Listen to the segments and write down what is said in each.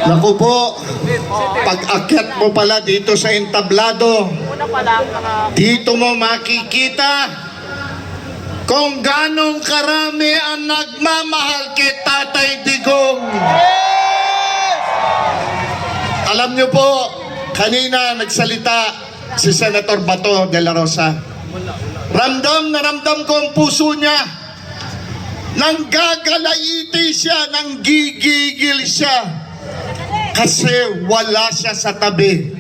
Naku po, pag-akyat mo pala dito sa entablado, dito mo makikita kung ganong karami ang nagmamahal kay Tatay Digong. Alam niyo po, kanina nagsalita si Senator Bato de la Rosa. Ramdam na ramdam ko ang puso niya. Nang gagalaiti siya, nang gigigil siya. Kasi wala siya sa tabi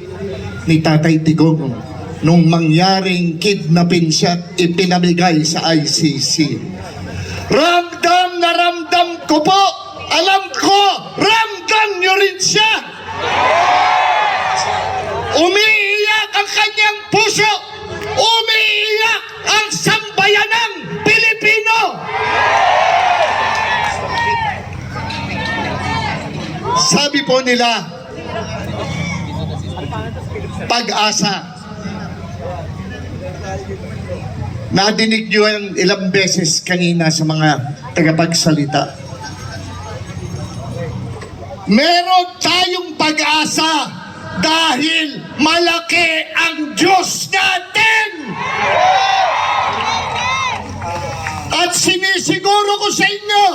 ni Tatay Digong nung mangyaring kidnapin siya at ipinamigay sa ICC. Ramdam na ramdam ko po. Alam ko, ramdam niyo rin siya. Umiiyak ang kanyang puso. Umiiyak ang sambayanang Pilipino. Sabi po nila, pag-asa. Nadinig nyo yan ilang beses kanina sa mga tagapagsalita. Meron tayong pag-asa dahil malaki ang Diyos natin. At sinisiguro ko sa inyo,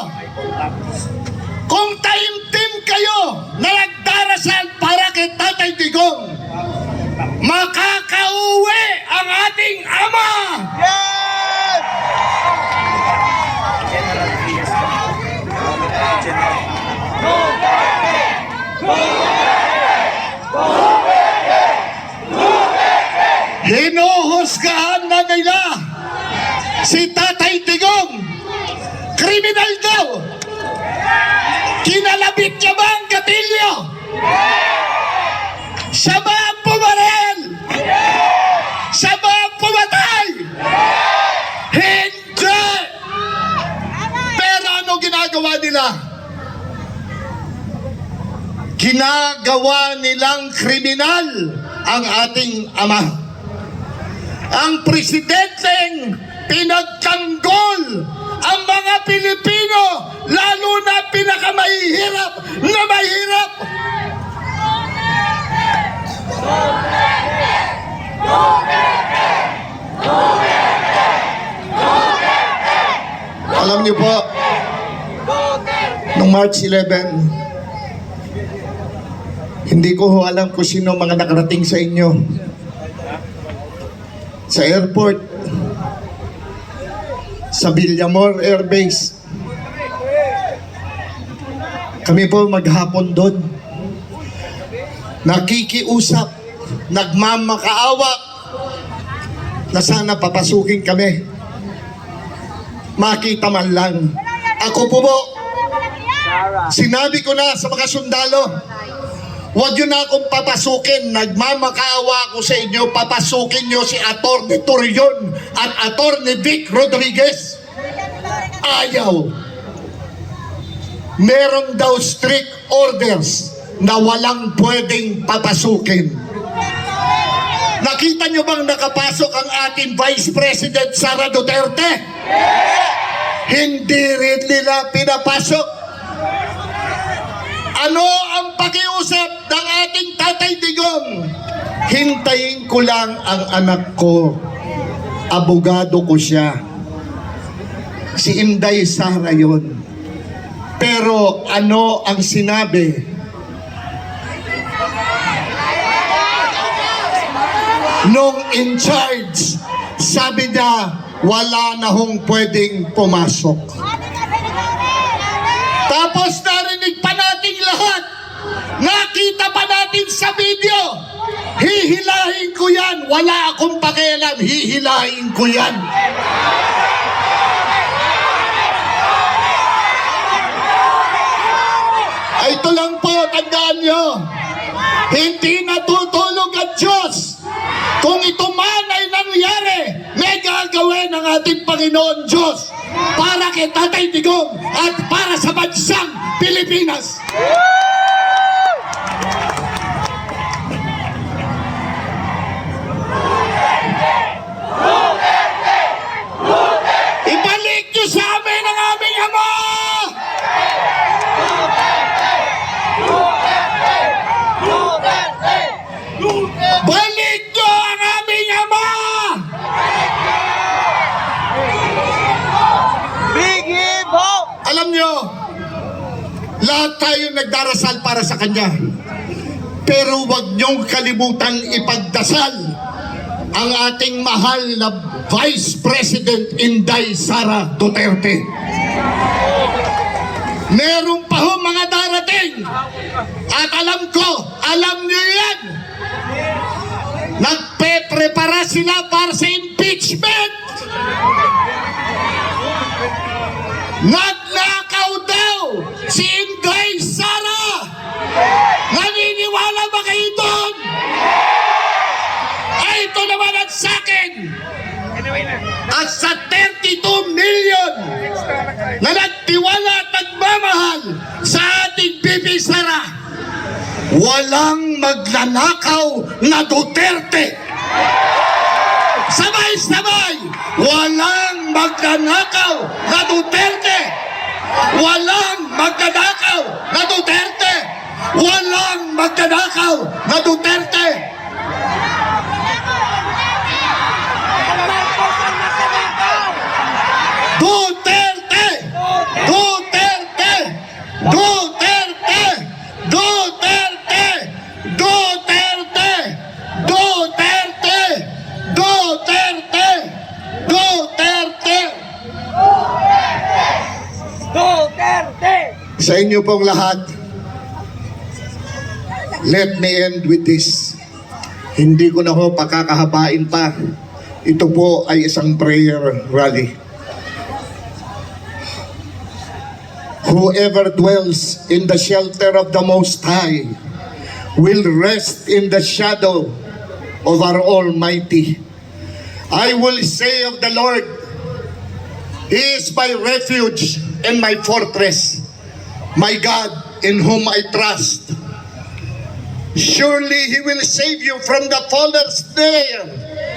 kung taimtim kayo na nagdarasal para kay Tatay Digong, makakauwi ang ating Ama! Yes! Hinuhusgahan na nila si Tatay Digong. Kriminal daw. Kinalabit niya ba ang gatilyo? Siya ba ang pumarel? Siya ba ang pumatay? Hindi! Pero ano ginagawa nila? Ginagawa nilang kriminal ang ating Ama. Ang presidenteng pinagtanggol ang mga Pilipino, lalo na pinakamahihirap na mahirap. Alam niyo po, noong March 11, hindi ko alam kung sino mga nakarating sa inyo sa airport, sa Villamor Air Base. Kami po maghapon doon, nakikiusap, nagmamakaawa na sana papasukin kami, makita man lang. Ako po, sinabi ko na sa mga sundalo, huwag yun na akong papasukin. Nagmamakaawa ako sa inyo. Papasukin nyo si Atty. Torion at Atty. Vic Rodriguez. Ayaw. Meron daw strict orders na walang pwedeng papasukin. Nakita nyo bang nakapasok ang ating Vice President Sara Duterte? Hindi rin nila pinapasok. Ano ang pakiusap ng ating Tatay Digong? Hintayin ko lang ang anak ko. Abogado ko siya. Si Inday Sara yun. Pero ano ang sinabi? Nung in charge, sabi niya, wala na hong pwedeng pumasok. Tapos narinig pa natin lahat. Nakita pa natin sa video. Hihilahin ko yan. Wala akong pakialam. Hihilahin ko yan. Ay, ito lang po, tandaan nyo. Hindi natutulog ang Diyos. Kung ito man ay nangyari, may gagawin ng ating Panginoon Diyos para kay Tatay Digong at para sa bansang Pilipinas. Ibalik niyo sa amin ang aming Ama! Alam nyo, lahat tayo nagdarasal para sa kanya. Pero huwag niyong kalimutang ipagdasal ang ating mahal na Vice President Inday Sara Duterte. Meron pa ho mga darating. At alam ko, alam niyo yan. Nagpe-prepara sila para sa impeachment. Nagnakaw daw si Inday Sara. Naniniwala ba kayo doon? Ay, ito naman at sa akin. At sa 32 million na nagtiwala at nagmamahal sa ating Bibi Sara, walang magnanakaw na Duterte. Sabay-sabay, walang magnanakaw na Duterte. Walang magnanakaw na Duterte. Walang magnanakaw na Duterte. Duterte! Duterte! Duterte! Duterte! Duterte! Duterte! Duterte! Duterte! Duterte! Sa inyo pong lahat, let me end with this. Hindi ko na ho pakakahabain pa. Ito po ay isang prayer rally. Whoever dwells in the shelter of the Most High will rest in the shadow of our Almighty. I will say of the Lord, He is my refuge and my fortress, my God in whom I trust. Surely He will save you from the faller's snare,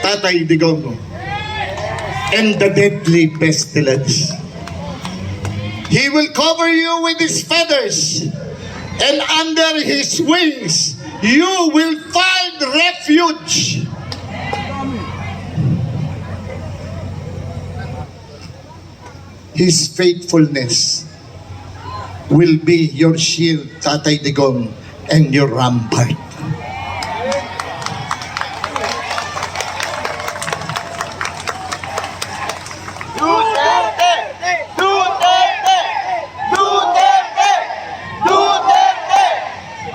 Tatay Digong, and the deadly pestilence. He will cover you with His feathers, and under His wings you will find refuge. His faithfulness will be your shield, Tatay Digong, and your rampart. Duterte! Duterte! Duterte! Duterte!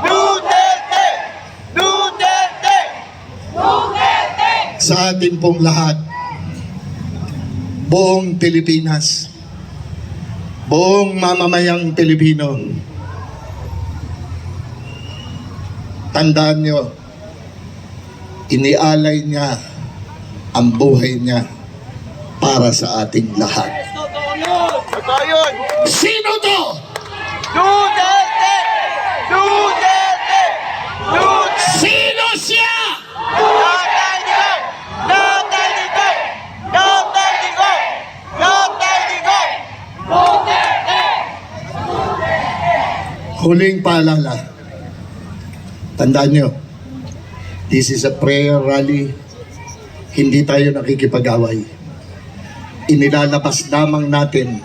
Duterte! Duterte! Duterte! Sa atin pong lahat, buong Pilipinas, buong mamamayang Pilipino, tandaan nyo, inialay niya ang buhay niya para sa ating lahat. Totoo yun! Sino to? Duterte! Duterte! Duterte! Sino siya? Tatay Digong! Tatay Digong! Tatay Digong! Tatay Digong! Duterte! Huling paalala. Tandaan nyo, this is a prayer rally. Hindi tayo nakikipag-away. Inilalabas lamang natin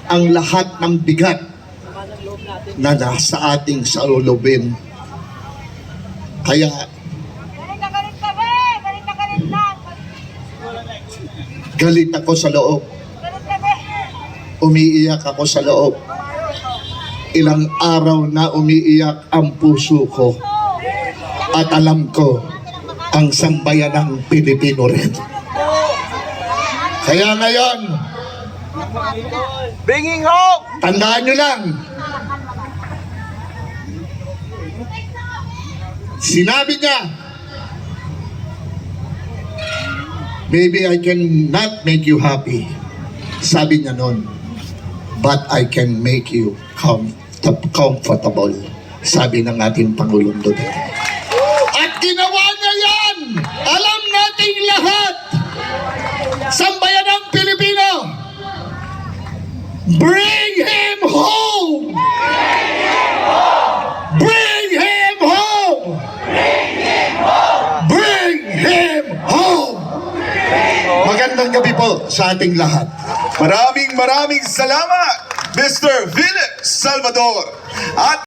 ang lahat ng bigat na nasa ating salulubin. Kaya Galit na galit kami! Galit na galit na! galit ako sa loob. Galit kami! Umiiyak ako sa loob. Ilang araw na umiiyak ang puso ko. At alam ko, ang sambayanang Pilipino rin. Kaya ngayon, Bringing home! tandaan nyo lang, sinabi niya, maybe I can not make you happy. Sabi niya noon, but I can make you comfortable. Sabi ng ating Pangulong Duterte. At ginawa niya yan! Alam nating lahat! Sambayanang Pilipino! Bring him home! Bring him home! Bring him home! Magandang gabi po sa ating lahat. Maraming salamat! Mr. Philip Salvador. At